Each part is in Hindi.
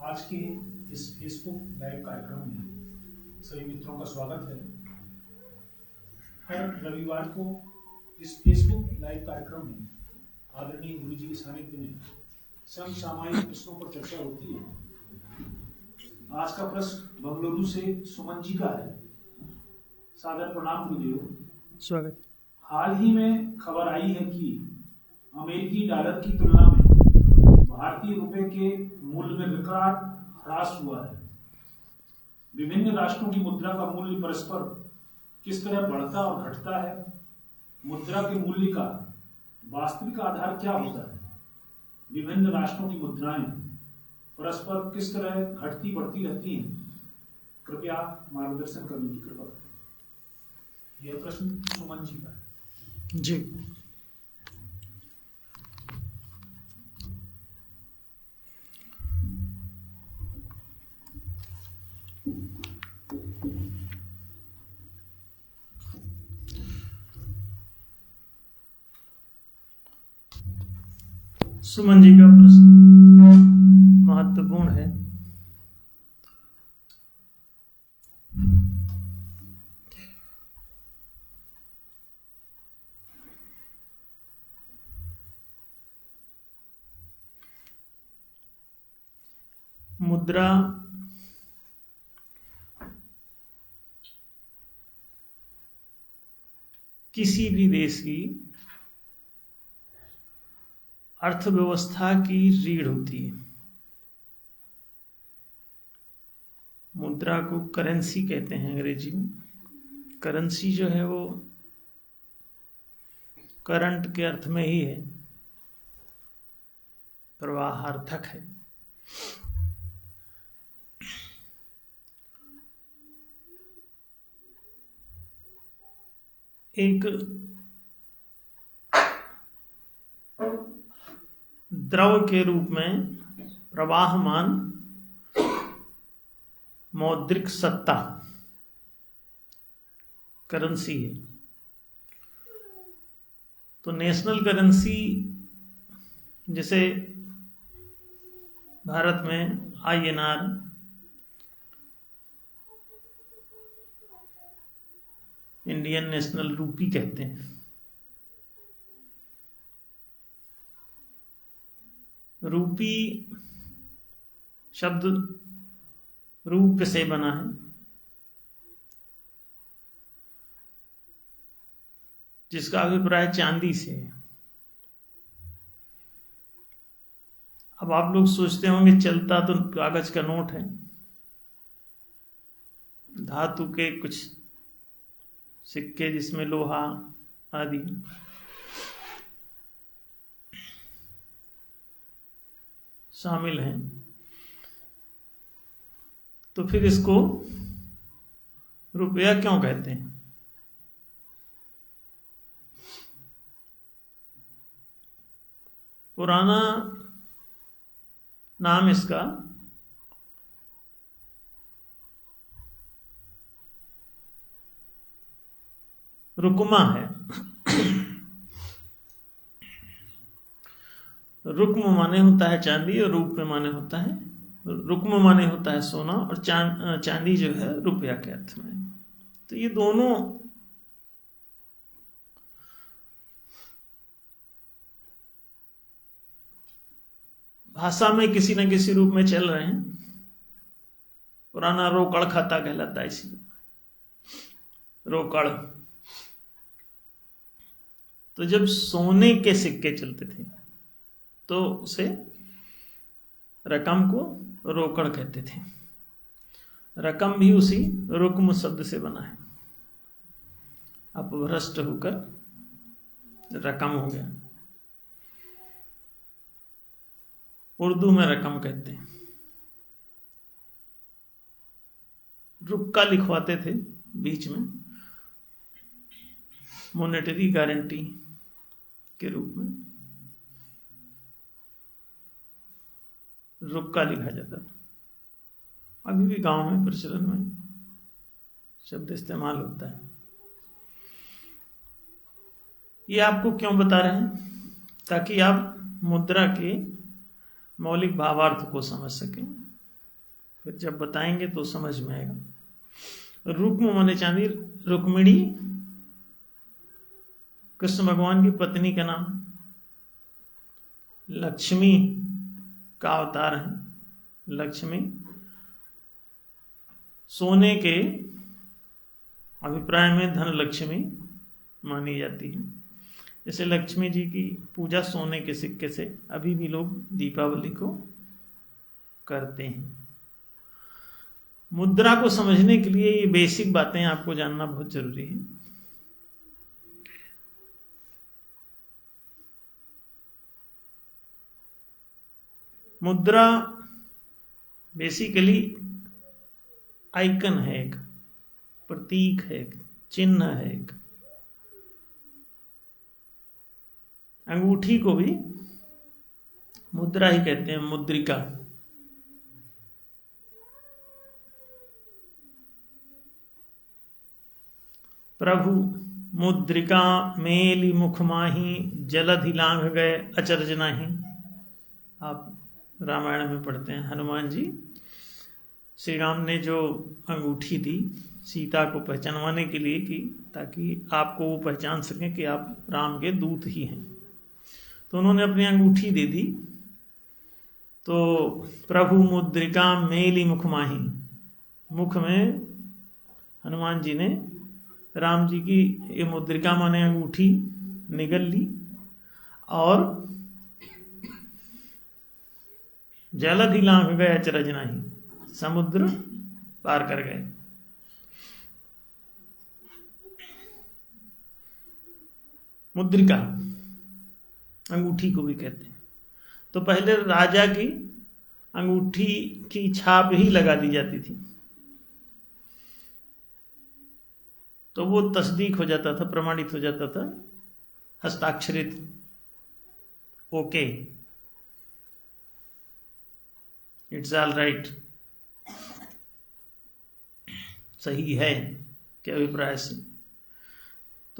आज के इस फेसबुक लाइव कार्यक्रम में सभी मित्रों का स्वागत है। हर रविवार को इस फेसबुक लाइव कार्यक्रम में आदरणीय गुरु जी के सानिध्य में समसामयिक प्रश्नों पर चर्चा होती है। आज का प्रश्न बंगलुरु से सुमन जी का है। सादर प्रणाम गुरुदेव। स्वागत। हाल ही में खबर आई है कि अमेरिकी डॉलर की तुलना में भारतीय रुपए के मूल्य में विकराल ह्रास हुआ है। विभिन्न राष्ट्रों की मुद्रा का मूल्य परस्पर किस तरह बढ़ता और घटता है? मुद्रा के मूल्य का वास्तविक आधार क्या होता है? विभिन्न राष्ट्रों की मुद्राएं परस्पर किस तरह घटती बढ़ती रहती हैं? कृपया मार्गदर्शन करने की कृपा करें। यह प्रश्न सुमन जी का है। जी, सुमन जी का प्रश्न महत्वपूर्ण है। मुद्रा किसी भी देश की अर्थव्यवस्था की रीढ़ होती है। मुद्रा को करेंसी कहते हैं अंग्रेजी में। करेंसी जो है वो करंट के अर्थ में ही है, प्रवाहार्थक है। एक द्रव के रूप में प्रवाहमान मौद्रिक सत्ता करेंसी है। तो नेशनल करेंसी जैसे भारत में INR, इंडियन नेशनल रूपी कहते हैं। रूपी शब्द रूप से बना है, जिसका अभिप्राय चांदी से है। अब आप लोग सोचते होंगे चलता तो कागज का नोट है, धातु के कुछ सिक्के जिसमें लोहा आदि। शामिल हैं। तो फिर इसको रुपया क्यों कहते हैं? पुराना नाम इसका रुकमा है। रुक्म माने होता है चांदी और रूप में माने होता है, रुक्म माने होता है सोना, और चांदी जो है रुपया के अर्थ में। तो ये दोनों भाषा में किसी न किसी रूप में चल रहे हैं। पुराना रोकड़ खाता कहलाता है, इसी रोकड़। तो जब सोने के सिक्के चलते थे तो उसे रकम को रोकड़ कहते थे। रकम भी उसी रुक्म शब्द से बना है, अपभ्रष्ट होकर रकम हो गया। उर्दू में रकम कहते हैं। रुक्का लिखवाते थे बीच में मॉनेटरी गारंटी के रूप में, रुक्का लिखा जाता था। अभी भी गांव में प्रचलन में शब्द इस्तेमाल होता है। ये आपको क्यों बता रहे हैं? ताकि आप मुद्रा के मौलिक भावार्थ को समझ सकें। फिर जब बताएंगे तो समझ में आएगा। रुक्म माने चांदी, रुक्मिणी कृष्ण भगवान की पत्नी का नाम, लक्ष्मी का अवतार है। लक्ष्मी सोने के अभिप्राय में धन लक्ष्मी मानी जाती है। जैसे लक्ष्मी जी की पूजा सोने के सिक्के से अभी भी लोग दीपावली को करते हैं। मुद्रा को समझने के लिए ये बेसिक बातें आपको जानना बहुत जरूरी है। मुद्रा बेसिकली आइकन है, एक प्रतीक है, एक चिन्ह है। एक अंगूठी को भी मुद्रा ही कहते हैं, मुद्रिका। प्रभु मुद्रिका मेली मुख माही, जलधि लांघ गए अचरज नाही। आप रामायण में पढ़ते हैं, हनुमान जी श्री राम ने जो अंगूठी दी सीता को पहचानवाने के लिए कि ताकि आपको वो पहचान सकें कि आप राम के दूत ही हैं, तो उन्होंने अपनी अंगूठी दे दी। तो प्रभु मुद्रिका मेली मुख माही, मुख में हनुमान जी ने राम जी की ये मुद्रिका माने अंगूठी निगल ली और जलधि लांघ गए अचरज नाही, समुद्र पार कर गए। मुद्रिका अंगूठी को भी कहते हैं। तो पहले राजा की अंगूठी की छाप ही लगा दी जाती थी, तो वो तस्दीक हो जाता था, प्रमाणित हो जाता था, हस्ताक्षरित, ओके, इट्स ऑल राइट, सही है के अभिप्राय से।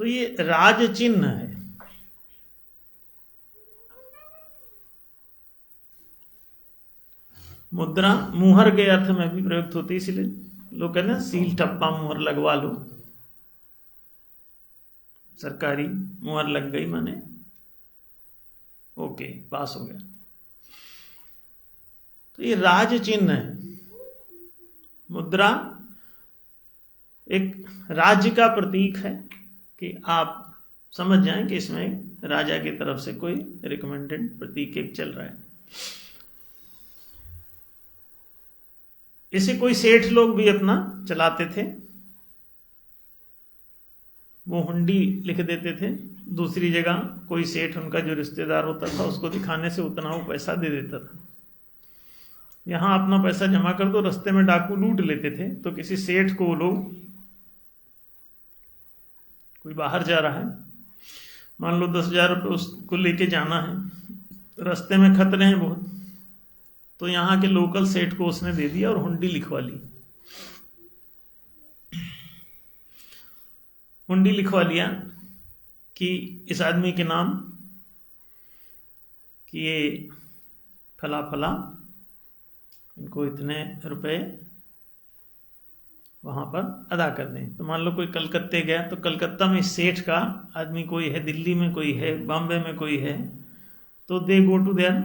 तो ये राज चिन्ह है। मुद्रा मुहर के अर्थ में भी प्रयुक्त होती है, इसलिए लोग कहते हैं सील ठप्पा मुहर लगवा लो, सरकारी मुहर लग गई माने ओके, पास हो गया। तो ये राज चिन्ह है। मुद्रा एक राज्य का प्रतीक है कि आप समझ जाएं कि इसमें राजा की तरफ से कोई रिकमेंडेड प्रतीक एक चल रहा है। इसे कोई सेठ लोग भी अपना चलाते थे, वो हुंडी लिख देते थे दूसरी जगह, कोई सेठ उनका जो रिश्तेदार होता था उसको दिखाने से उतना वो पैसा दे देता था। यहां अपना पैसा जमा कर दो, रास्ते में डाकू लूट लेते थे। तो किसी सेठ को वो लोग, कोई बाहर जा रहा है, मान लो 10,000 रुपये उसको लेके जाना है, रास्ते में खतरे हैं बहुत, तो यहाँ के लोकल सेठ को उसने दे दिया और हुंडी लिखवा ली। हुंडी लिखवा लिया कि इस आदमी के नाम कि ये फला फला, इनको इतने रुपए वहां पर अदा कर दें। तो मान लो कोई कलकत्ते गया, तो कलकत्ता में सेठ का आदमी कोई है, दिल्ली में कोई है, बॉम्बे में कोई है, तो दे गो टू देयर,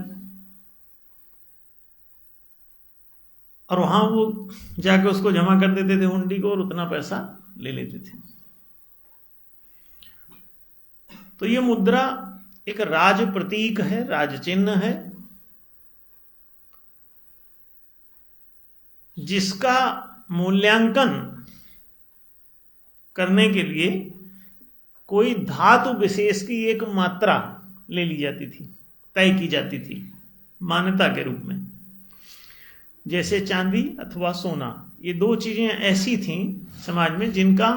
और वहां वो जाके उसको जमा कर देते थे हुंडी को और उतना पैसा ले लेते थे। तो ये मुद्रा एक राज प्रतीक है, राज चिन्ह है, जिसका मूल्यांकन करने के लिए कोई धातु विशेष की एक मात्रा ले ली जाती थी, तय की जाती थी मान्यता के रूप में। जैसे चांदी अथवा सोना, ये दो चीजें ऐसी थीं समाज में जिनका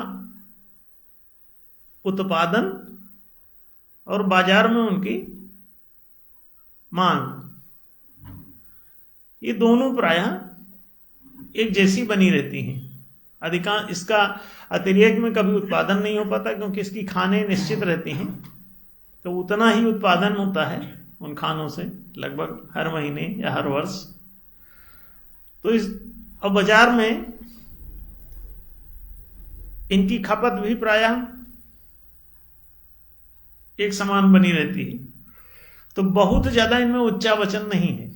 उत्पादन और बाजार में उनकी मांग, ये दोनों प्रायः एक जैसी बनी रहती हैं। अधिकांश इसका अतिरेक में कभी उत्पादन नहीं हो पाता, क्योंकि इसकी खाने निश्चित रहती हैं, तो उतना ही उत्पादन होता है उन खानों से लगभग हर महीने या हर वर्ष। तो इस अब बाजार में इनकी खपत भी प्रायः एक समान बनी रहती है, तो बहुत ज्यादा इनमें उच्चा वचन नहीं है।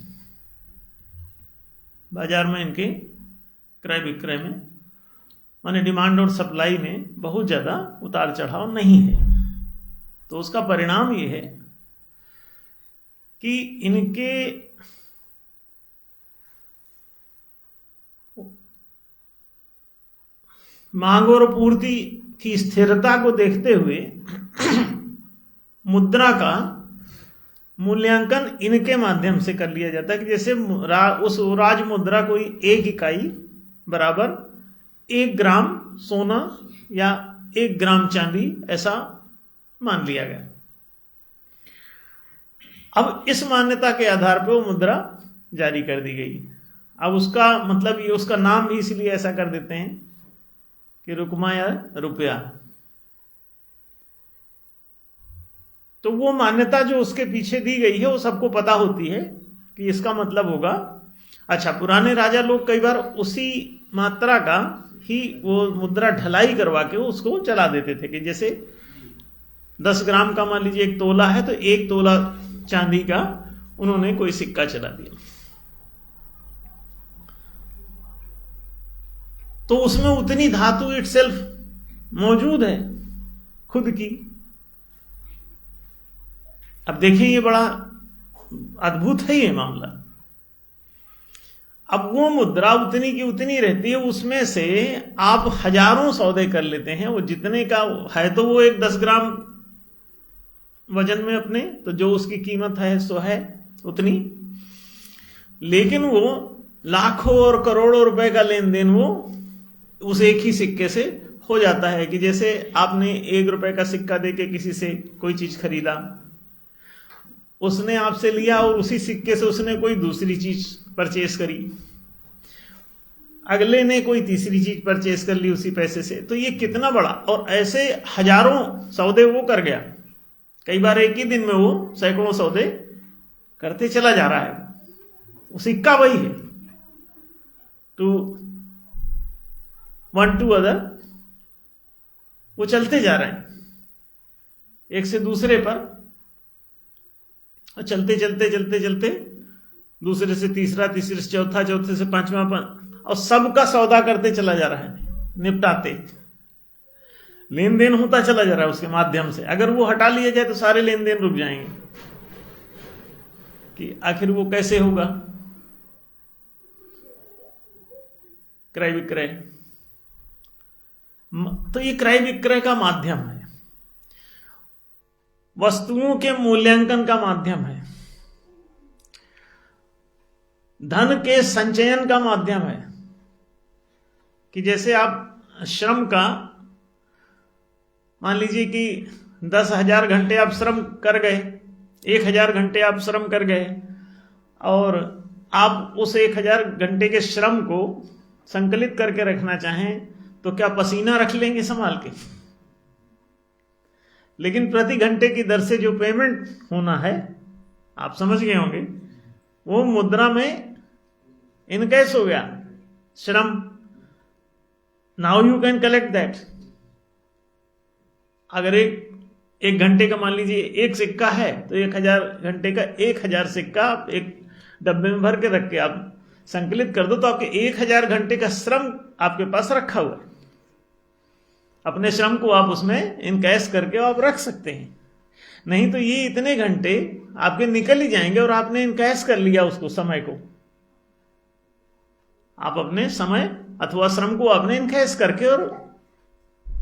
बाजार में इनके क्रय विक्रय में माने डिमांड और सप्लाई में बहुत ज्यादा उतार चढ़ाव नहीं है। तो उसका परिणाम ये है कि इनके मांग और पूर्ति की स्थिरता को देखते हुए मुद्रा का मूल्यांकन इनके माध्यम से कर लिया जाता है कि जैसे उस राज मुद्रा कोई एक इकाई बराबर 1 ग्राम सोना या 1 ग्राम चांदी ऐसा मान लिया गया। अब इस मान्यता के आधार पर वो मुद्रा जारी कर दी गई। अब उसका मतलब ये, उसका नाम भी इसलिए ऐसा कर देते हैं कि रुकमा या रुपया। तो वो मान्यता जो उसके पीछे दी गई है वो सबको पता होती है कि इसका मतलब होगा। अच्छा, पुराने राजा लोग कई बार उसी मात्रा का ही वो मुद्रा ढलाई करवा के उसको चला देते थे कि जैसे 10 ग्राम का मान लीजिए 1 तोला है तो 1 तोला चांदी का उन्होंने कोई सिक्का चला दिया, तो उसमें उतनी धातु इटसेल्फ मौजूद है खुद की। अब देखिए ये बड़ा अद्भुत है ये मामला। अब वो मुद्रा उतनी की उतनी रहती है, उसमें से आप हजारों सौदे कर लेते हैं। वो जितने का है तो वो एक 10 ग्राम वजन में अपने, तो जो उसकी कीमत है सो है उतनी, लेकिन वो लाखों और करोड़ों रुपए का लेन देन वो उस एक ही सिक्के से हो जाता है। कि जैसे आपने 1 रुपए का सिक्का देके किसी से कोई चीज खरीदा, उसने आपसे लिया और उसी सिक्के से उसने कोई दूसरी चीज परचेस करी, अगले ने कोई तीसरी चीज परचेस कर ली उसी पैसे से। तो ये कितना बड़ा, और ऐसे हजारों सौदे वो कर गया। कई बार एक ही दिन में वो सैकड़ों सौदे करते चला जा रहा है। वो सिक्का वही है, टू वन टू अदर वो चलते जा रहे हैं एक से दूसरे पर, और चलते चलते चलते चलते दूसरे से तीसरा, तीसरे से चौथा, चौथे से पांचवा, और सबका सौदा करते चला जा रहा है, निपटाते, लेन देन होता चला जा रहा है उसके माध्यम से। अगर वो हटा लिया जाए तो सारे लेन देन रुक जाएंगे कि आखिर वो कैसे होगा क्रय विक्रय। तो ये क्रय विक्रय का माध्यम है, वस्तुओं के मूल्यांकन का माध्यम है, धन के संचयन का माध्यम है। कि जैसे आप श्रम का मान लीजिए कि 10,000 घंटे आप श्रम कर गए, 1,000 घंटे आप श्रम कर गए, और आप उस 1,000 घंटे के श्रम को संकलित करके रखना चाहें तो क्या पसीना रख लेंगे संभाल के? लेकिन प्रति घंटे की दर से जो पेमेंट होना है, आप समझ गए होंगे, वो मुद्रा में इनकैश हो गया श्रम। Now you can collect that. अगर एक घंटे का मान लीजिए 1 सिक्का है तो 1,000 घंटे का 1,000 सिक्का आप एक डब्बे में भर के रख के आप संकलित कर दो, तो आपके 1,000 घंटे का श्रम आपके पास रखा हुआ है। अपने श्रम को आप उसमें इनकैश करके आप रख सकते हैं। नहीं तो ये इतने घंटे आपके निकल ही जाएंगे और आपने इनकैश कर लिया उसको, समय को। आप अपने समय अथवा श्रम को आपने इनकैश करके और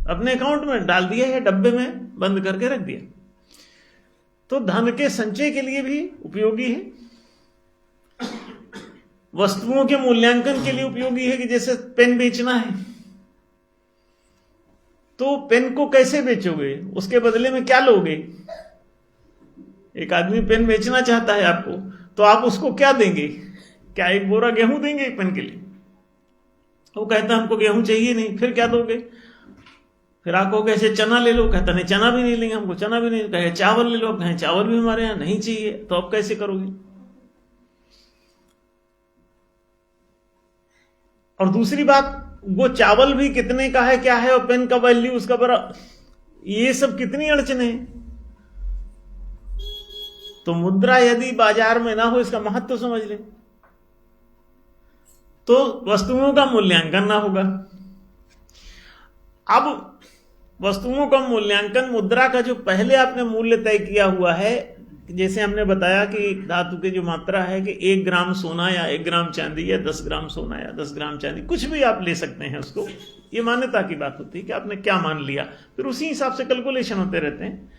अपने अकाउंट में डाल दिया या डब्बे में बंद करके रख दिया। तो धन के संचय के लिए भी उपयोगी है, वस्तुओं के मूल्यांकन के लिए उपयोगी है। कि जैसे पेन बेचना है तो पेन को कैसे बेचोगे, उसके बदले में क्या लोगे? एक आदमी पेन बेचना चाहता है आपको, तो आप उसको क्या देंगे? क्या 1 बोरा गेहूं देंगे एक पेन के लिए? वो कहता हमको गेहूं चाहिए नहीं, फिर क्या दोगे? फिर आप कहोगे ऐसे चना ले लो, कहता नहीं चना भी नहीं लेंगे, हमको चना भी नहीं। कहे चावल ले लो, आप कहें चावल भी हमारे यहाँ नहीं चाहिए, तो आप कैसे करोगे? और दूसरी बात, वो चावल भी कितने का है, क्या है, और पेन का वैल्यू उसका बड़ा, ये सब कितनी अड़चने हैं। तो मुद्रा यदि बाजार में ना हो, इसका महत्व तो समझ ले, तो वस्तुओं का मूल्यांकन ना होगा। अब वस्तुओं का मूल्यांकन, मुद्रा का जो पहले आपने मूल्य तय किया हुआ है, जैसे हमने बताया कि धातु की जो मात्रा है कि 1 ग्राम सोना या 1 ग्राम चांदी या 10 ग्राम सोना या 10 ग्राम चांदी, कुछ भी आप ले सकते हैं उसको, ये मान्यता की बात होती है कि आपने क्या मान लिया, फिर उसी हिसाब से कैलकुलेशन होते रहते हैं,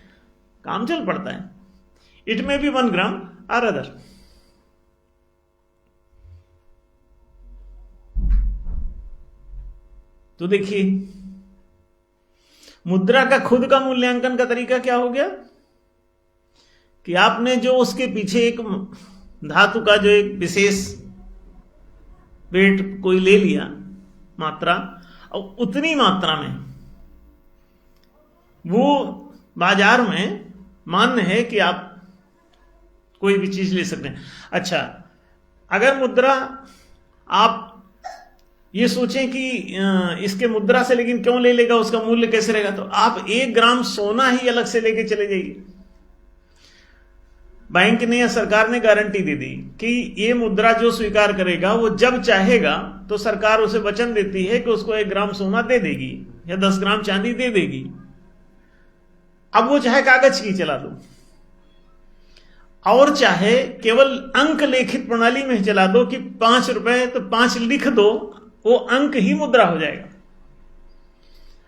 काम चल पड़ता है। इट में बी 1 ग्राम आर अदर। तो देखिए, मुद्रा का खुद का मूल्यांकन का तरीका क्या हो गया कि आपने जो उसके पीछे एक धातु का जो एक विशेष वेट कोई ले लिया मात्रा, और उतनी मात्रा में वो बाजार में मान्य है कि आप कोई भी चीज ले सकते हैं। अच्छा, अगर मुद्रा आप ये सोचें कि इसके मुद्रा से लेकिन क्यों ले लेगा, उसका मूल्य कैसे रहेगा, तो आप 1 ग्राम सोना ही अलग से लेके चले जाइए। बैंक ने या सरकार ने गारंटी दे दी कि ये मुद्रा जो स्वीकार करेगा वो जब चाहेगा तो सरकार उसे वचन देती है कि उसको 1 ग्राम सोना दे देगी या 10 ग्राम चांदी दे देगी। अब वो चाहे कागज की चला दो और चाहे केवल अंक लेखित प्रणाली में चला दो कि 5 रुपए तो 5 लिख दो, वो अंक ही मुद्रा हो जाएगा।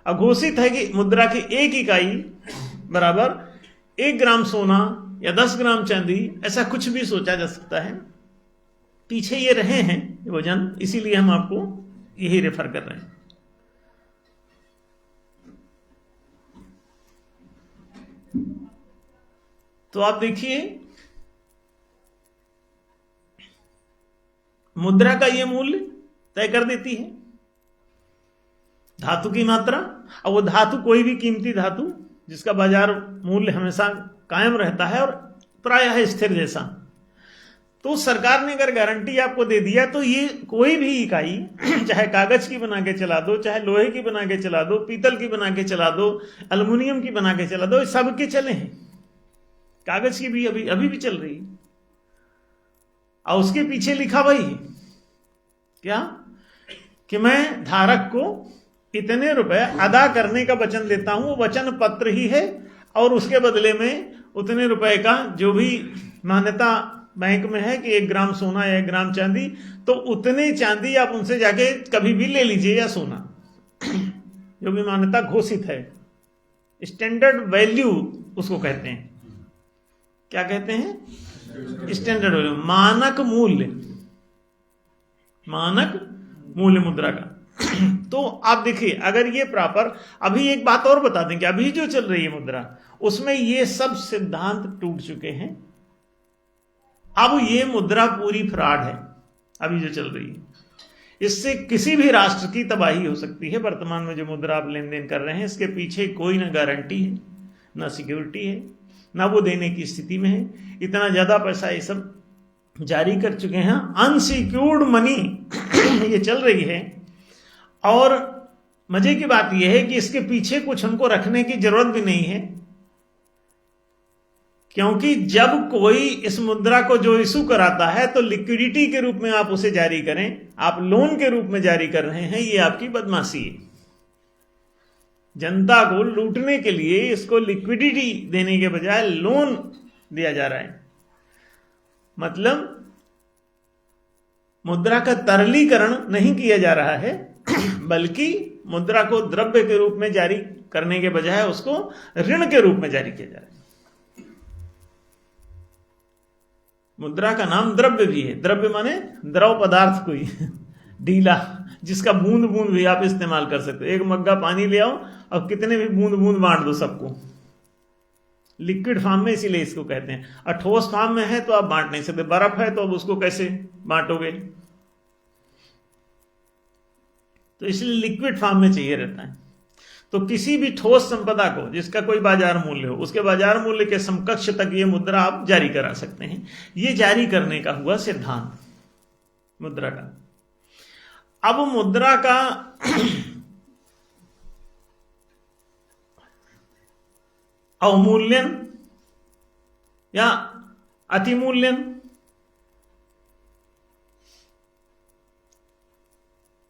अघोषित है कि मुद्रा की 1 इकाई बराबर 1 ग्राम सोना या 10 ग्राम चांदी, ऐसा कुछ भी सोचा जा सकता है। पीछे ये रहे हैं वजन, इसीलिए हम आपको यही रेफर कर रहे हैं। तो आप देखिए, मुद्रा का ये मूल्य तय कर देती है धातु की मात्रा। और वो धातु कोई भी कीमती धातु जिसका बाजार मूल्य हमेशा कायम रहता है और प्रायः स्थिर जैसा, तो सरकार ने अगर गारंटी आपको दे दिया तो ये कोई भी इकाई चाहे कागज की बना के चला दो, चाहे लोहे की बना के चला दो, पीतल की बना के चला दो, एल्युमिनियम की बना के चला दो, सबके चले हैं। कागज की भी अभी भी चल रही है। और उसके पीछे लिखा भाई क्या कि मैं धारक को इतने रुपए अदा करने का वचन देता हूं, वो वचन पत्र ही है, और उसके बदले में उतने रुपए का जो भी मान्यता बैंक में है कि 1 ग्राम सोना या 1 ग्राम चांदी, तो उतने चांदी आप उनसे जाके कभी भी ले लीजिए या सोना, जो भी मान्यता घोषित है। स्टैंडर्ड वैल्यू उसको कहते हैं। क्या कहते हैं? स्टैंडर्ड वैल्यू, मानक मूल्य मुद्रा का। तो आप देखिए, अगर ये प्रॉपर, अभी एक बात और बता दें कि अभी जो चल रही है मुद्रा, उसमें ये सब सिद्धांत टूट चुके हैं। अब ये मुद्रा पूरी फ्रॉड है अभी जो चल रही है। इससे किसी भी राष्ट्र की तबाही हो सकती है। वर्तमान में जो मुद्रा आप लेन देन कर रहे हैं, इसके पीछे कोई ना गारंटी है, ना सिक्योरिटी है, ना वो देने की स्थिति में है। इतना ज्यादा पैसा ये सब जारी कर चुके हैं, अनसिक्योर्ड मनी ये चल रही है। और मजे की बात यह है कि इसके पीछे कुछ हमको रखने की जरूरत भी नहीं है, क्योंकि जब कोई इस मुद्रा को जो इशू कराता है तो लिक्विडिटी के रूप में आप उसे जारी करें, आप लोन के रूप में जारी कर रहे हैं, ये आपकी बदमाशी है। जनता को लूटने के लिए इसको लिक्विडिटी देने के बजाय लोन दिया जा रहा है। मतलब मुद्रा का तरलीकरण नहीं किया जा रहा है, बल्कि मुद्रा को द्रव्य के रूप में जारी करने के बजाय उसको ऋण के रूप में जारी किया जा रहा है। मुद्रा का नाम द्रव्य भी है। द्रव्य माने द्रव पदार्थ कोई ढीला, जिसका बूंद बूंद भी आप इस्तेमाल कर सकते हो। एक मग्गा पानी ले आओ और कितने भी बूंद बूंद बांट दो सबको। लिक्विड फॉर्म में इसीलिए इसको कहते हैं। और ठोस फॉर्म में है तो आप बांट नहीं सकते। बर्फ है तो अब उसको कैसे बांटोगे? तो इसलिए लिक्विड फॉर्म में चाहिए रहता है। तो किसी भी ठोस संपदा को जिसका कोई बाजार मूल्य हो, उसके बाजार मूल्य के समकक्ष तक ये मुद्रा आप जारी करा सकते हैं। ये जारी करने का हुआ सिद्धांत मुद्रा का। अब मुद्रा का अवमूल्यन या अतिमूल्यन,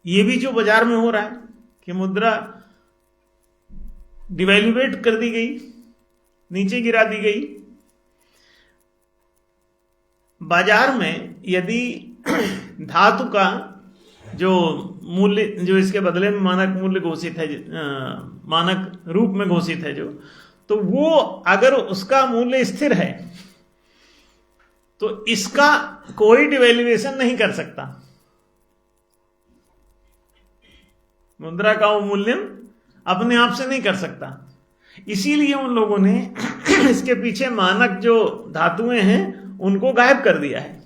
ये भी जो बाजार में हो रहा है कि मुद्रा डिवैल्यूएट कर दी गई, नीचे गिरा दी गई। बाजार में यदि धातु का जो मूल्य, जो इसके बदले में मानक मूल्य घोषित है, मानक रूप में घोषित है जो, तो वो अगर उसका मूल्य स्थिर है तो इसका कोई डिवैल्यूएशन नहीं कर सकता, मुद्रा का अवमूल्यन अपने आप से नहीं कर सकता। इसीलिए उन लोगों ने इसके पीछे मानक जो धातुएं हैं उनको गायब कर दिया है।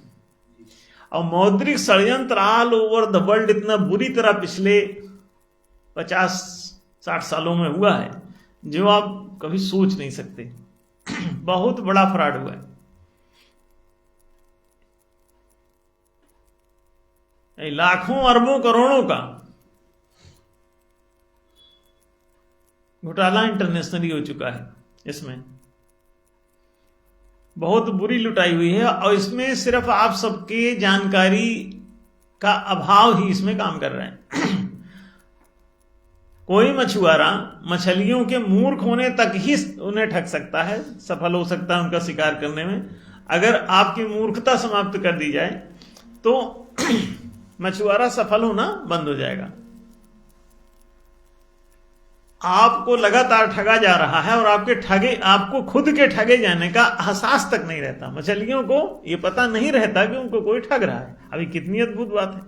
और मौद्रिक षड्यंत्र ऑल ओवर द वर्ल्ड इतना बुरी तरह पिछले 50-60 सालों में हुआ है जो आप कभी सोच नहीं सकते। बहुत बड़ा फ्रॉड हुआ है, लाखों अरबों करोड़ों का घोटाला इंटरनेशनली हो चुका है। इसमें बहुत बुरी लुटाई हुई है और इसमें सिर्फ आप सबके जानकारी का अभाव ही इसमें काम कर रहे हैं। कोई मछुआरा मछलियों के मूर्ख होने तक ही उन्हें ठग सकता है, सफल हो सकता है उनका शिकार करने में। अगर आपकी मूर्खता समाप्त कर दी जाए तो मछुआरा सफल होना बंद हो जाएगा। आपको लगातार ठगा जा रहा है और आपको खुद के ठगे जाने का एहसास तक नहीं रहता। मछलियों को यह पता नहीं रहता कि उनको कोई ठग रहा है। अभी कितनी अद्भुत बात है।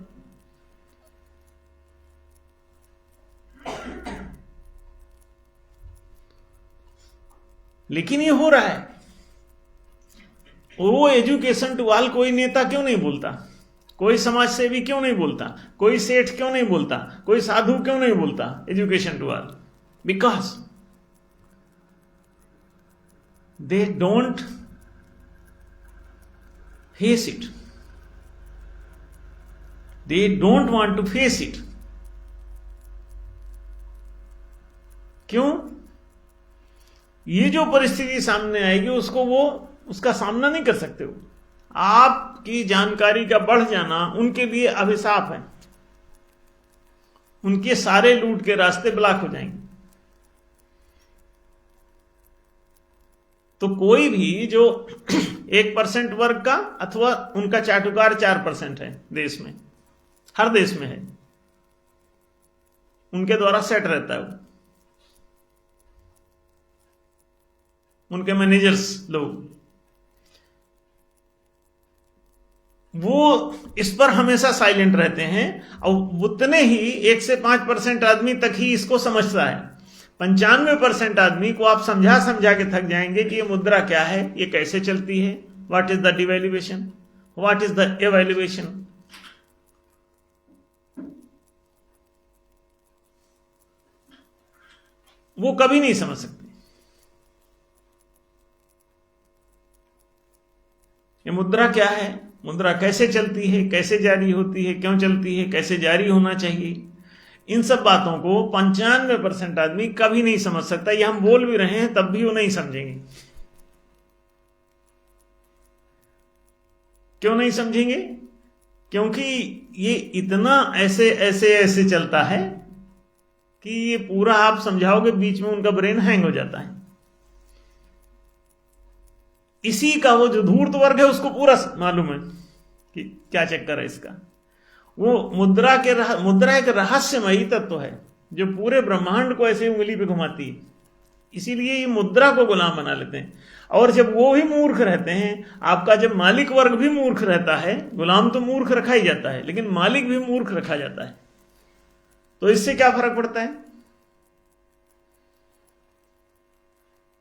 लेकिन ये हो रहा है। वो एजुकेशन टू ऑल कोई नेता क्यों नहीं बोलता, कोई समाज सेवी क्यों नहीं बोलता, कोई सेठ क्यों नहीं बोलता, कोई साधु क्यों नहीं बोलता education to all? Because they don't face it. They don't want to face it. क्यों? ये जो परिस्थिति सामने आएगी उसका सामना नहीं कर सकते हो। आपकी जानकारी का बढ़ जाना उनके लिए अभिशाप है। उनके सारे लूट के रास्ते ब्लॉक हो जाएंगे। तो कोई भी जो 1% वर्ग का अथवा उनका चाटुकार 4% है देश में, हर देश में है, उनके द्वारा सेट रहता है उनके मैनेजर्स लोग, वो इस पर हमेशा साइलेंट रहते हैं। और उतने ही 1 से 5% आदमी तक ही इसको समझता है। 95% आदमी को आप समझा के थक जाएंगे कि ये मुद्रा क्या है, ये कैसे चलती है, what is the devaluation, what is the evaluation. वो कभी नहीं समझ सकते। ये मुद्रा क्या है, मुद्रा कैसे चलती है, कैसे जारी होती है, क्यों चलती है, कैसे जारी होना चाहिए, इन सब बातों को 95% आदमी कभी नहीं समझ सकता। ये हम बोल भी रहे हैं तब भी वो नहीं समझेंगे। क्यों नहीं समझेंगे? क्योंकि ये इतना ऐसे चलता है कि ये पूरा आप समझाओगे बीच में उनका ब्रेन हैंग हो जाता है। इसी का वो जो धूर्त वर्ग है उसको पूरा मालूम है कि क्या चक्कर है इसका। वो मुद्रा एक रहस्यमयी तत्व है जो पूरे ब्रह्मांड को ऐसे उंगली पे घुमाती है। इसीलिए ये मुद्रा को गुलाम बना लेते हैं। और जब वो भी मूर्ख रहते हैं, आपका जब मालिक वर्ग भी मूर्ख रहता है, गुलाम तो मूर्ख रखा ही जाता है लेकिन मालिक भी मूर्ख रखा जाता है, तो इससे क्या फर्क पड़ता है?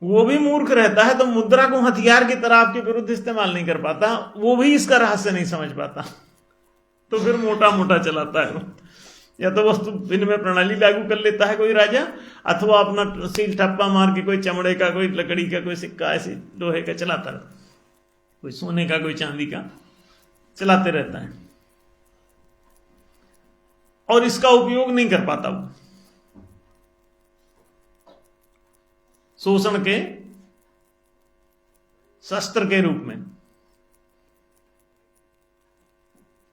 वो भी मूर्ख रहता है तो मुद्रा को हथियार की तरह आपके विरुद्ध इस्तेमाल नहीं कर पाता, वो भी इसका रहस्य नहीं समझ पाता, तो फिर मोटा मोटा चलाता है। या तो वस्तु विनिमय प्रणाली लागू कर लेता है कोई राजा, अथवा अपना सील ठप्पा मार के कोई चमड़े का, कोई लकड़ी का, कोई सिक्का ऐसे लोहे का चलाता रहता, कोई सोने का, कोई चांदी का चलाते रहता है। और इसका उपयोग नहीं कर पाता वो शोषण के शस्त्र के रूप में।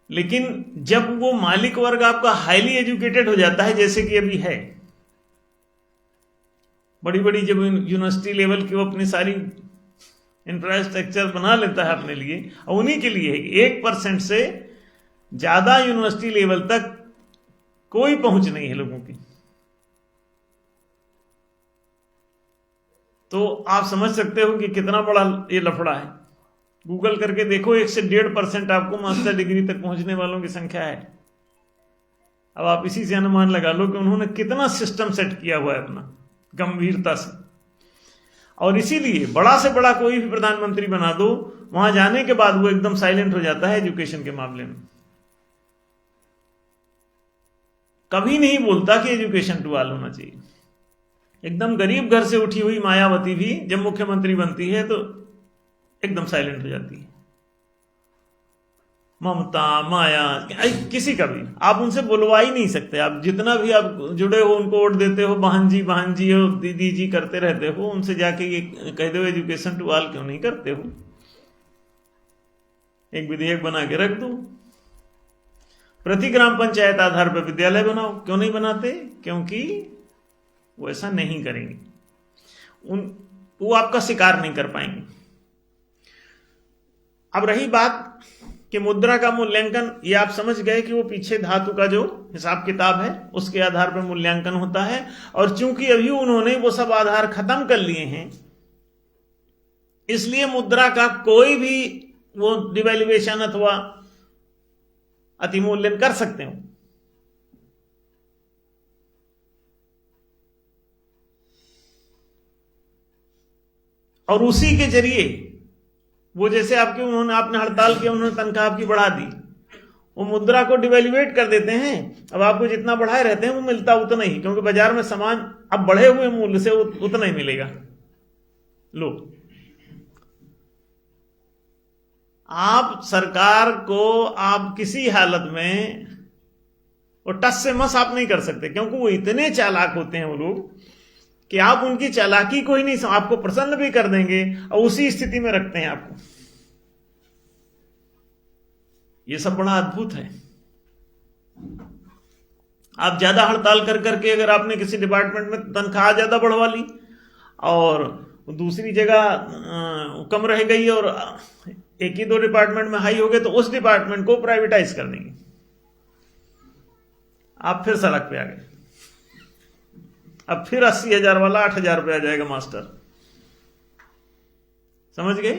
लेकिन जब वो मालिक वर्ग आपका हाईली एजुकेटेड हो जाता है, जैसे कि अभी है, बड़ी बड़ी जब यूनिवर्सिटी लेवल की वो अपनी सारी इंफ्रास्ट्रक्चर बना लेता है अपने लिए, और उन्हीं के लिए 1% से ज्यादा यूनिवर्सिटी लेवल तक कोई पहुंच नहीं है लोगों की, तो आप समझ सकते हो कि कितना बड़ा ये लफड़ा है। गूगल करके देखो, 1 से 1.5% आपको मास्टर डिग्री तक पहुंचने वालों की संख्या है। अब आप इसी से अनुमान लगा लो कि उन्होंने कितना सिस्टम सेट किया हुआ है अपना गंभीरता से। और इसीलिए बड़ा से बड़ा कोई भी प्रधानमंत्री बना दो, वहां जाने के बाद वो एकदम साइलेंट हो जाता है एजुकेशन के मामले में। कभी नहीं बोलता कि एजुकेशन टू ऑल होना चाहिए। एकदम गरीब घर से उठी हुई मायावती भी जब मुख्यमंत्री बनती है तो एकदम साइलेंट हो जाती है। ममता, माया, किसी का भी आप उनसे बुलवा ही नहीं सकते। आप जितना भी आप जुड़े हो, उनको वोट देते हो, बहन जी हो, दीदी जी करते रहते हो, उनसे जाके ये कह दो एजुकेशन टू ऑल क्यों नहीं करते हो, एक विधेयक बना के रख दो। प्रति ग्राम पंचायत आधार पर विद्यालय बनाओ, क्यों नहीं बनाते? क्योंकि वो ऐसा नहीं करेंगे, वो आपका शिकार नहीं कर पाएंगे। अब रही बात कि मुद्रा का मूल्यांकन, ये आप समझ गए कि वो पीछे धातु का जो हिसाब किताब है उसके आधार पर मूल्यांकन होता है। और चूंकि अभी उन्होंने वो सब आधार खत्म कर लिए हैं, इसलिए मुद्रा का कोई भी वो डिवैल्यूएशन अथवा अतिमूल्यन कर सकते हो। और उसी के जरिए वो जैसे आपने हड़ताल किया, उन्होंने तनख्वाह आपकी बढ़ा दी, वो मुद्रा को डिवैल्यूएट कर देते हैं। अब आपको जितना बढ़ाए रहते हैं वो मिलता उतना ही, क्योंकि बाजार में सामान अब बढ़े हुए मूल्य से उतना ही मिलेगा। लो, आप सरकार को आप किसी हालत में वो टस से मस आप नहीं कर सकते, क्योंकि वो इतने चालाक होते हैं वो लोग कि आप उनकी चालाकी को ही नहीं, आपको प्रसन्न भी कर देंगे और उसी स्थिति में रखते हैं आपको। ये सब बड़ा अद्भुत है। आप ज्यादा हड़ताल कर करके अगर आपने किसी डिपार्टमेंट में तनख्वाह ज्यादा बढ़वा ली और दूसरी जगह कम रह गई और 1 ही 2 डिपार्टमेंट में हाई हो गए, तो उस डिपार्टमेंट को प्राइवेटाइज कर देंगे, आप फिर सड़क पे आ गए। अब फिर 80,000 वाला 8,000 रुपये आ जाएगा मास्टर, समझ गए?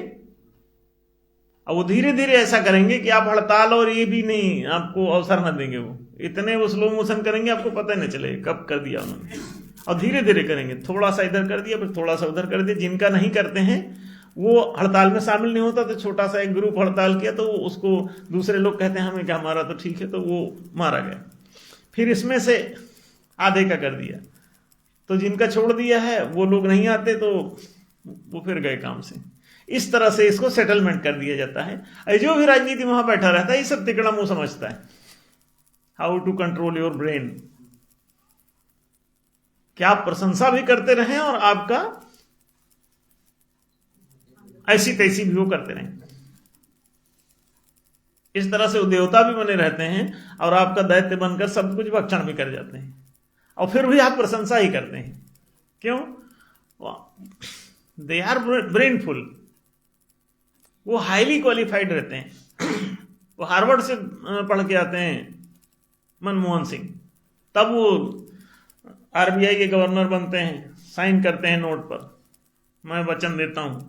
अब वो धीरे धीरे ऐसा करेंगे कि आप हड़ताल और ये भी नहीं, आपको अवसर न देंगे। वो इतने वो स्लो मोशन करेंगे, आपको पता नहीं चलेगा कब कर दिया उन्होंने। और धीरे धीरे करेंगे, थोड़ा सा इधर कर दिया, फिर थोड़ा सा उधर कर दिया। जिनका नहीं करते हैं वो हड़ताल में शामिल नहीं होता, तो छोटा सा एक ग्रुप हड़ताल किया तो उसको दूसरे लोग कहते हैं हमें क्या, हमारा तो ठीक है, तो वो मारा गया। फिर इसमें से आधे का कर दिया, तो जिनका छोड़ दिया है वो लोग नहीं आते, तो वो फिर गए काम से। इस तरह से इसको सेटलमेंट कर दिया जाता है। जो भी राजनीति वहां बैठा रहता है ये सब तिकड़ा मुंह समझता है, how to control your brain, क्या आप प्रशंसा भी करते रहें और आपका ऐसी तैसी भी वो करते रहें। इस तरह से वो देवता भी बने रहते हैं और आपका दैत्य बनकर सब कुछ भक्षण भी कर जाते हैं, और फिर भी आप प्रशंसा ही करते हैं। क्यों? दे आर ब्रेनफुल, वो हाईली क्वालिफाइड रहते हैं। वो हार्वर्ड से पढ़ के आते हैं मनमोहन सिंह, तब वो आरबीआई के गवर्नर बनते हैं, साइन करते हैं नोट पर, मैं वचन देता हूं,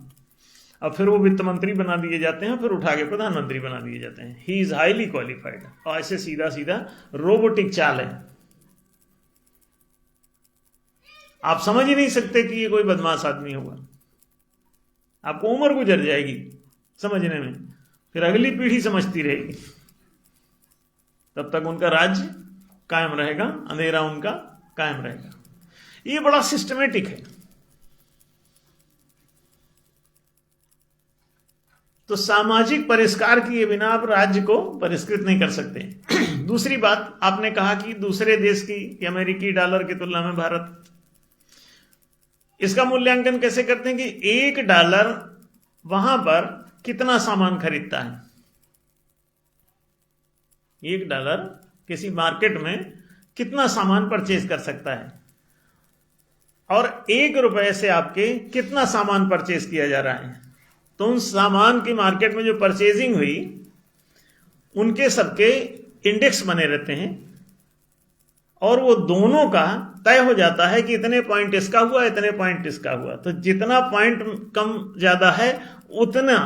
और फिर वो वित्त मंत्री बना दिए जाते हैं, फिर उठा के प्रधानमंत्री बना दिए जाते हैं। He is highly qualified. और ऐसे सीधा सीधा रोबोटिक चाल है, आप समझ ही नहीं सकते कि ये कोई बदमाश आदमी होगा। आपको उम्र गुजर जाएगी समझने में, फिर अगली पीढ़ी समझती रहेगी, तब तक उनका राज्य कायम रहेगा, अंधेरा उनका कायम रहेगा। ये बड़ा सिस्टमेटिक है। तो सामाजिक परिष्कार किए बिना आप राज्य को परिष्कृत नहीं कर सकते। दूसरी बात, आपने कहा कि दूसरे देश की कि अमेरिकी डॉलर की तुलना में भारत, इसका मूल्यांकन कैसे करते हैं कि एक डॉलर वहां पर कितना सामान खरीदता है। एक डॉलर किसी मार्केट में कितना सामान परचेज कर सकता है, और 1 रुपए से आपके कितना सामान परचेज किया जा रहा है। तो उन सामान की मार्केट में जो परचेजिंग हुई उनके सबके इंडेक्स बने रहते हैं, और वो दोनों का तय हो जाता है कि इतने पॉइंट इसका हुआ, इतने पॉइंट इसका हुआ। तो जितना पॉइंट कम ज्यादा है उतना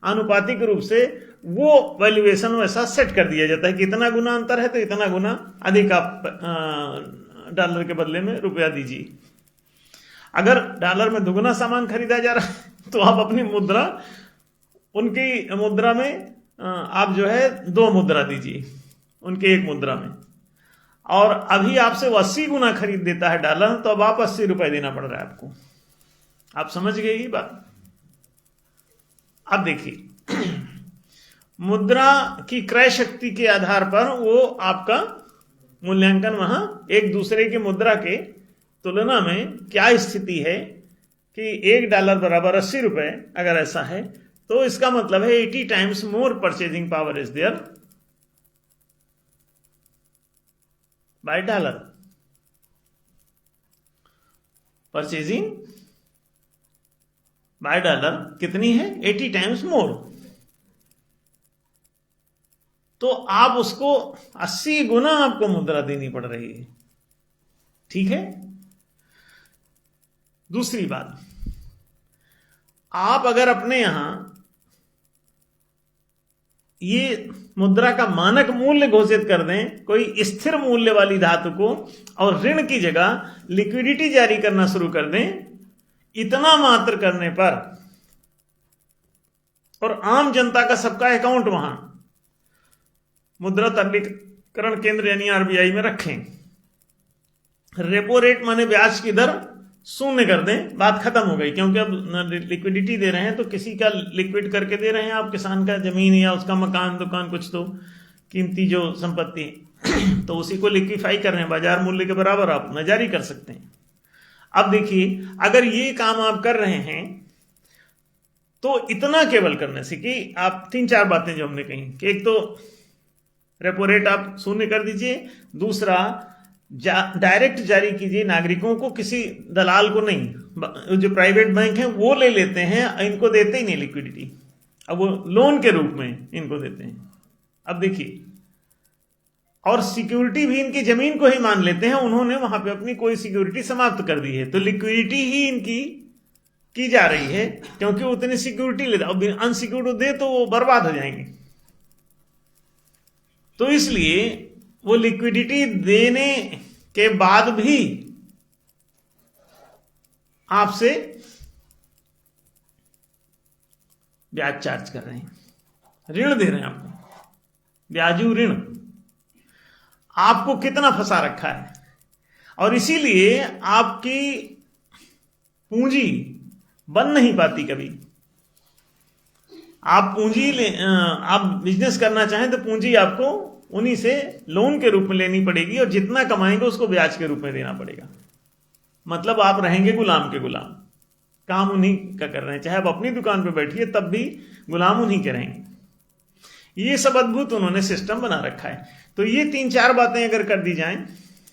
आनुपातिक रूप से वो वैल्यूएशन वैसा सेट कर दिया जाता है कि इतना गुना अंतर है तो इतना गुना अधिक आप डॉलर के बदले में रुपया दीजिए। अगर डॉलर में दुगना सामान खरीदा जा रहा है तो आप अपनी मुद्रा, उनकी मुद्रा में आप जो है 2 मुद्रा दीजिए उनके 1 मुद्रा में, और अभी आपसे वो 80 गुना खरीद देता है डॉलर, तो अब आप 80 रुपए देना पड़ रहा है आपको। आप समझ गए ये बात। अब देखिए, मुद्रा की क्रय शक्ति के आधार पर वो आपका मूल्यांकन वहां एक दूसरे की मुद्रा के तुलना में क्या स्थिति है कि 1 डॉलर बराबर 80 रुपए अगर ऐसा है तो इसका मतलब है 80 times more purchasing power is there by dollar. Purchasing by dollar कितनी है? 80 टाइम्स मोर। तो आप उसको 80 गुना आपको मुद्रा देनी पड़ रही है। ठीक है। दूसरी बात, आप अगर अपने यहां ये मुद्रा का मानक मूल्य घोषित कर दें कोई स्थिर मूल्य वाली धातु को, और ऋण की जगह लिक्विडिटी जारी करना शुरू कर दें, इतना मात्र करने पर, और आम जनता का सबका अकाउंट वहां मुद्रा तरलीकरण केंद्र यानी आरबीआई में रखें, रेपो रेट माने ब्याज की दर 0 कर दें, बात खत्म हो गई। क्योंकि अब लिक्विडिटी दे रहे हैं तो किसी का लिक्विड करके दे रहे हैं आप, किसान का जमीन या उसका मकान दुकान कुछ तो कीमती जो संपत्ति है तो उसी को लिक्विफाई कर रहे हैं, बाजार मूल्य के बराबर आप न जारी कर सकते हैं। अब देखिए, अगर ये काम आप कर रहे हैं तो इतना केवल करने से कि आप 3-4 बातें जो हमने कही कि एक तो रेपो रेट आप 0 कर दीजिए, दूसरा डायरेक्ट जारी कीजिए नागरिकों को, किसी दलाल को नहीं। जो प्राइवेट बैंक हैं वो ले लेते हैं, इनको देते ही नहीं लिक्विडिटी, अब वो लोन के रूप में इनको देते हैं। अब देखिए, और सिक्योरिटी भी इनकी जमीन को ही मान लेते हैं, उन्होंने वहां पे अपनी कोई सिक्योरिटी समाप्त कर दी है, तो लिक्विडिटी ही इनकी की जा रही है, क्योंकि उतनी सिक्योरिटी लेते, अब अनसिक्योर्ड दे तो वो बर्बाद हो जाएंगे। तो इसलिए वो लिक्विडिटी देने के बाद भी आपसे ब्याज चार्ज कर रहे हैं, ऋण दे रहे हैं आपको, ब्याजू ऋण आपको कितना फंसा रखा है। और इसीलिए आपकी पूंजी बन नहीं पाती कभी। आप आप बिजनेस करना चाहें तो पूंजी आपको उन्हीं से लोन के रूप में लेनी पड़ेगी, और जितना कमाएंगे उसको ब्याज के रूप में देना पड़ेगा। मतलब आप रहेंगे गुलाम के गुलाम, काम उन्हीं का कर रहे हैं, चाहे आप अपनी दुकान पे बैठिए तब भी गुलाम उन्हीं के रहेंगे। ये सब अद्भुत उन्होंने सिस्टम बना रखा है। तो ये 3-4 बातें अगर कर दी जाएं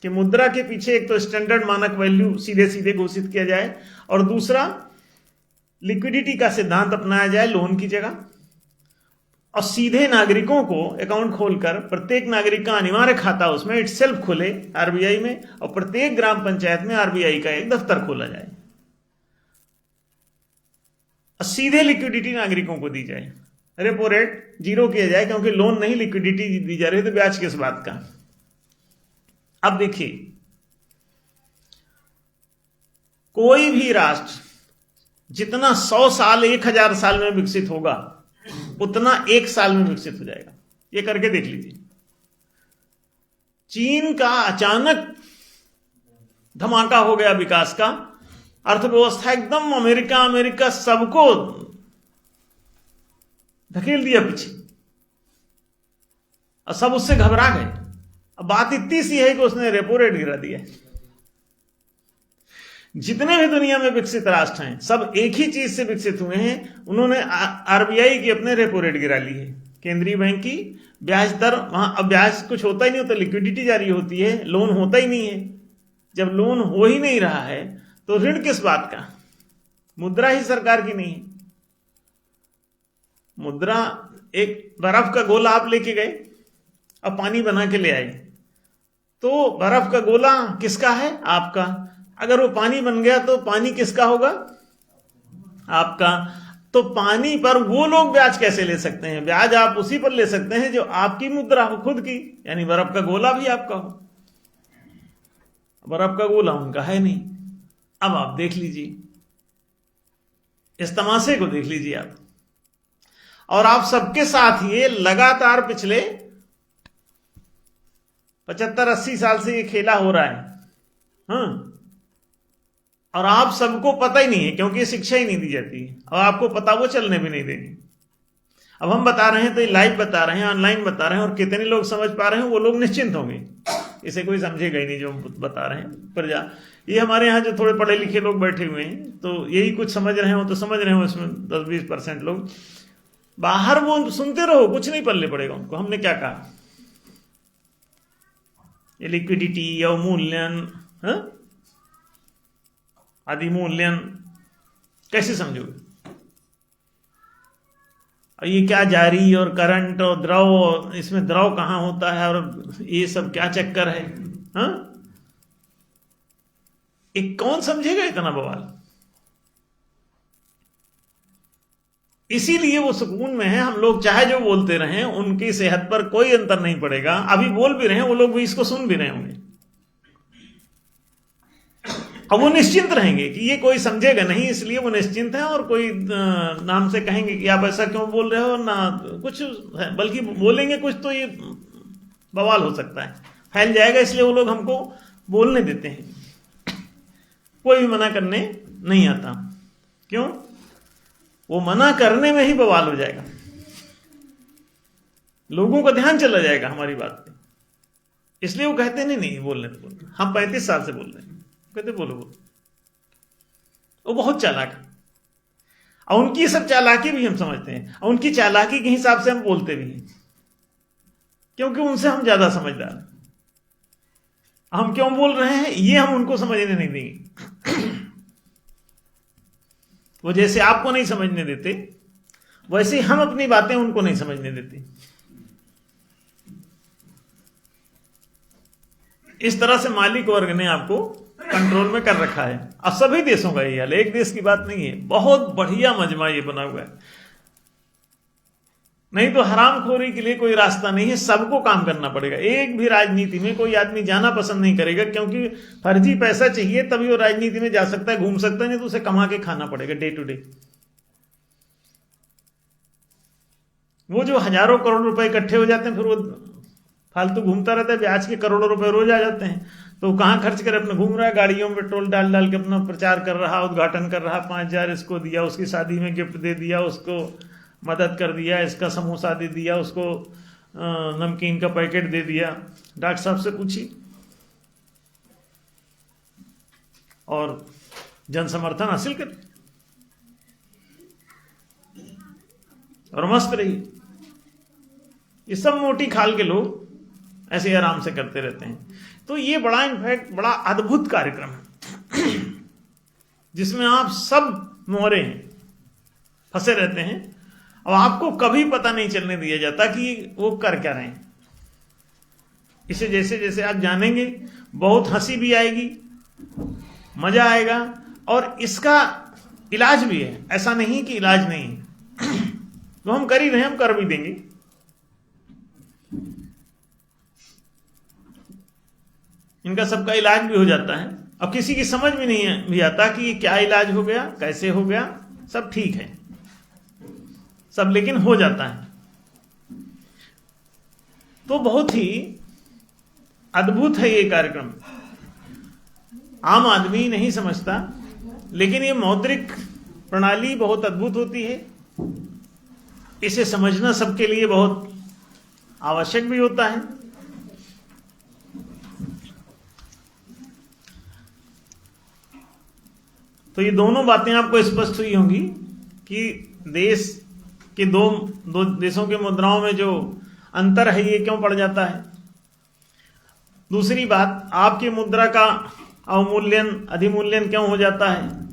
कि मुद्रा के पीछे एक तो स्टैंडर्ड मानक वैल्यू सीधे सीधे घोषित किया जाए, और दूसरा लिक्विडिटी का सिद्धांत अपनाया जाए लोन की जगह, और सीधे नागरिकों को अकाउंट खोलकर प्रत्येक नागरिक का अनिवार्य खाता उसमें इटसेल्फ खोले आरबीआई में, और प्रत्येक ग्राम पंचायत में आरबीआई का एक दफ्तर खोला जाए, और सीधे लिक्विडिटी नागरिकों को दी जाए। रेपो रेट 0 किया जाए, क्योंकि लोन नहीं लिक्विडिटी दी जा रही, तो ब्याज किस बात का। अब देखिए, कोई भी राष्ट्र जितना 100 साल 1000 साल में विकसित होगा उतना 1 साल में विकसित हो जाएगा। ये करके देख लीजिए। चीन का अचानक धमाका हो गया विकास का, अर्थव्यवस्था एकदम अमेरिका सबको धकेल दिया पीछे, और सब उससे घबरा गए। अब बात इतनी सी है कि उसने रेपो रेट गिरा दिया। जितने भी दुनिया में विकसित राष्ट्र हैं सब एक ही चीज से विकसित हुए हैं, उन्होंने आरबीआई की अपने रेपो रेट गिरा ली है, केंद्रीय बैंक की ब्याज दर। वहां अब ब्याज कुछ होता ही नहीं होता, लिक्विडिटी जारी होती है, लोन होता ही नहीं है। जब लोन हो ही नहीं रहा है तो ऋण किस बात का? मुद्रा ही सरकार की नहीं है। मुद्रा एक बर्फ का गोला आप लेके गए, अब पानी बना के ले आए, तो बर्फ का गोला किसका है? आपका। अगर वो पानी बन गया तो पानी किसका होगा? आपका। तो पानी पर वो लोग ब्याज कैसे ले सकते हैं? ब्याज आप उसी पर ले सकते हैं जो आपकी मुद्रा हो, खुद की, यानी बर्फ का गोला भी आपका हो। बर्फ का गोला उनका है नहीं। अब आप देख लीजिए, इस तमाशे को देख लीजिए आप। और आप सबके साथ ये लगातार पिछले 75-80 साल से ये खेला हो रहा है। हाँ, और आप सबको पता ही नहीं है, क्योंकि शिक्षा ही नहीं दी जाती है। और आपको पता, वो चलने भी नहीं देंगे। अब हम बता रहे हैं तो लाइव बता रहे हैं, ऑनलाइन बता रहे हैं, और कितने लोग समझ पा रहे हैं वो लोग निश्चिंत होंगे। इसे कोई समझेगा ही नहीं जो हम बता रहे हैं। प्रजा, ये हमारे यहाँ जो थोड़े पढ़े लिखे लोग बैठे हुए हैं, तो यही कुछ समझ रहे हो तो समझ रहे हो। इसमें 10-20% लोग बाहर, वो सुनते रहो, कुछ नहीं पल्ले पड़ेगा उनको। हमने क्या कहा? ये लिक्विडिटी, अवमूल्यन, अधिमूल्यन कैसे समझोगे? और ये क्या जारी और करंट और द्रव, इसमें द्रव कहां होता है, और ये सब क्या चक्कर है? हाँ, एक कौन समझेगा इतना बवाल? इसीलिए वो सुकून में है। हम लोग चाहे जो बोलते रहें, उनकी सेहत पर कोई अंतर नहीं पड़ेगा। अभी बोल भी रहे हैं, वो लोग भी इसको सुन भी रहे होंगे। अब वो निश्चिंत रहेंगे कि ये कोई समझेगा नहीं, इसलिए वो निश्चिंत है। और कोई नाम से कहेंगे कि आप ऐसा क्यों बोल रहे हो, ना कुछ है, बल्कि बोलेंगे कुछ तो ये बवाल हो सकता है, फैल जाएगा। इसलिए वो लोग हमको बोलने देते हैं, कोई भी मना करने नहीं आता। क्यों? वो मना करने में ही बवाल हो जाएगा, लोगों का ध्यान चला जाएगा हमारी बात पे। इसलिए वो कहते नहीं बोलने तो बोलने। हम 35 साल से बोल रहे हैं, कहते बोलो। वो बहुत चालाक है, और उनकी सब चालाकी भी हम समझते हैं, और उनकी चालाकी के हिसाब से हम बोलते भी हैं, क्योंकि उनसे हम ज्यादा समझदार हैं। हम क्यों बोल रहे हैं ये हम उनको समझने नहीं देंगे। वो जैसे आपको नहीं समझने देते, वैसे हम अपनी बातें उनको नहीं समझने देते। इस तरह से मालिक वर्ग ने आपको कंट्रोल में कर रखा है। अब सभी देशों का ये हाल, एक देश की बात नहीं है, बहुत बढ़िया मजमा ये बना हुआ है। नहीं तो हरामखोरी के लिए कोई रास्ता नहीं है, सबको काम करना पड़ेगा। एक भी राजनीति में कोई आदमी जाना पसंद नहीं करेगा, क्योंकि फर्जी पैसा चाहिए तभी वो राजनीति में जा सकता है, घूम सकता है, नहीं तो उसे कमा के खाना पड़ेगा डे टू डे। वो जो हजारों करोड़ रुपए इकट्ठे हो जाते हैं, फिर वो फालतू घूमता रहता है, ब्याज के करोड़ों रुपए रोज आ जाते हैं, तो कहां खर्च करे? अपने घूम रहा है, गाड़ियों में पेट्रोल डाल डाल के अपना प्रचार कर रहा, उद्घाटन कर रहा, 5,000 इसको दिया, उसकी शादी में गिफ्ट दे दिया, उसको मदद कर दिया, इसका समोसा दे दिया, उसको नमकीन का पैकेट दे दिया। डॉक्टर साहब से पूछिए, और जन समर्थन हासिल कर और मस्त रही। ये सब मोटी खाल के लोग ऐसे आराम से करते रहते हैं। तो ये बड़ा, इनफैक्ट बड़ा अद्भुत कार्यक्रम है, जिसमें आप सब मोहरे हैं, फंसे रहते हैं, और आपको कभी पता नहीं चलने दिया जाता कि वो कर क्या रहे हैं। इसे जैसे जैसे आप जानेंगे, बहुत हंसी भी आएगी, मजा आएगा, और इसका इलाज भी है। ऐसा नहीं कि इलाज नहीं है, तो हम कर ही रहे हैं, हम कर भी देंगे। इनका सबका इलाज भी हो जाता है। अब किसी की समझ में नहीं भी आता कि ये क्या इलाज हो गया, कैसे हो गया, सब ठीक है सब, लेकिन हो जाता है। तो बहुत ही अद्भुत है ये कार्यक्रम। आम आदमी नहीं समझता, लेकिन ये मौद्रिक प्रणाली बहुत अद्भुत होती है। इसे समझना सबके लिए बहुत आवश्यक भी होता है। तो ये दोनों बातें आपको स्पष्ट हुई होंगी कि देश के दो देशों के मुद्राओं में जो अंतर है ये क्यों पड़ जाता है। दूसरी बात, आपकी मुद्रा का अवमूल्यन अधिमूल्यन क्यों हो जाता है।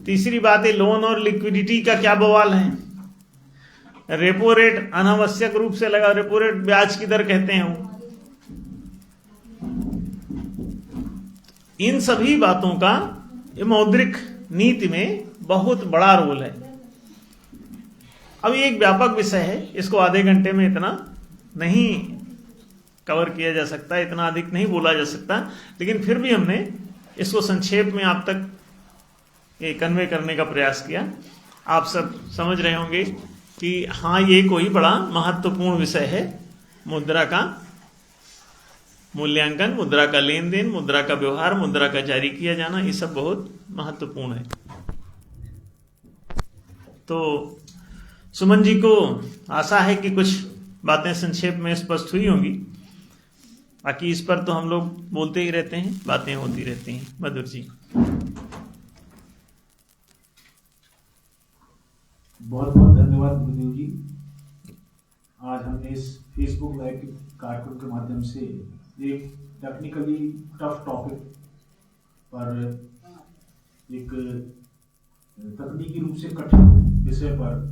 तीसरी बात है, लोन और लिक्विडिटी का क्या बवाल है। रेपो रेट अनावश्यक रूप से लगा, रेपो रेट ब्याज की दर कहते हैं वो। इन सभी बातों का ये मौद्रिक नीति में बहुत बड़ा रोल है। अब ये एक व्यापक विषय है, इसको आधे घंटे में इतना नहीं कवर किया जा सकता, इतना अधिक नहीं बोला जा सकता, लेकिन फिर भी हमने इसको संक्षेप में आप तक ये कन्वे करने का प्रयास किया। आप सब समझ रहे होंगे कि हाँ, ये कोई बड़ा महत्वपूर्ण विषय है। मुद्रा का मूल्यांकन, मुद्रा का लेन देन, मुद्रा का व्यवहार, मुद्रा का जारी किया जाना, ये सब बहुत महत्वपूर्ण है। तो सुमन जी को आशा है कि कुछ बातें संक्षेप में स्पष्ट हुई होंगी। बाकी इस पर तो हम लोग बोलते ही रहते हैं, बातें होती रहती हैं। मधुर जी। बहुत बहुत धन्यवाद गुरुदेव जी। आज हमने इस फेसबुक लाइव कार्यक्रम के माध्यम से एक टेक्निकली टफ टॉपिक पर, एक तकनीकी रूप से कठिन विषय पर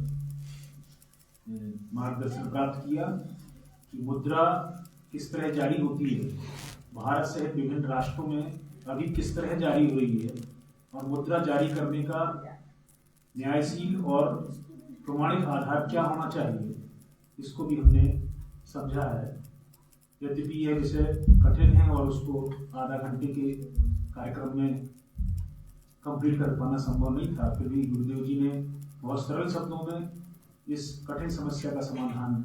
मार्गदर्शन प्राप्त किया कि मुद्रा किस तरह जारी होती है, भारत सहित विभिन्न राष्ट्रों में अभी किस तरह जारी हो रही है, और मुद्रा जारी करने का न्यायशील और प्रमाणिक आधार क्या होना चाहिए, इसको भी हमने समझा है। यद्यपि यह विषय कठिन है और उसको आधा घंटे के कार्यक्रम में कंप्लीट कर पाना संभव नहीं था, फिर भी गुरुदेव जी ने बहुत सरल शब्दों में इस कठिन समस्या का समाधान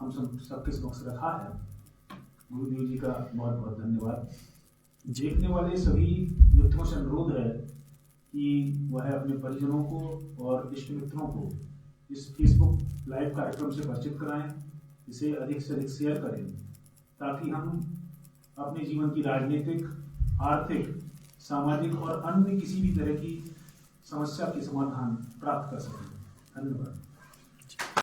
हम सबके समक्ष रखा है। गुरुदेव जी का बहुत बहुत धन्यवाद। देखने वाले सभी मित्रों से अनुरोध है कि वह अपने परिजनों को और इष्ट मित्रों को इस फेसबुक लाइव कार्यक्रम से परिचित कराएं, इसे अधिक से अधिक शेयर करें, ताकि हम अपने जीवन की राजनीतिक, आर्थिक, सामाजिक और अन्य किसी भी तरह की समस्या के समाधान प्राप्त कर सकें। धन्यवाद।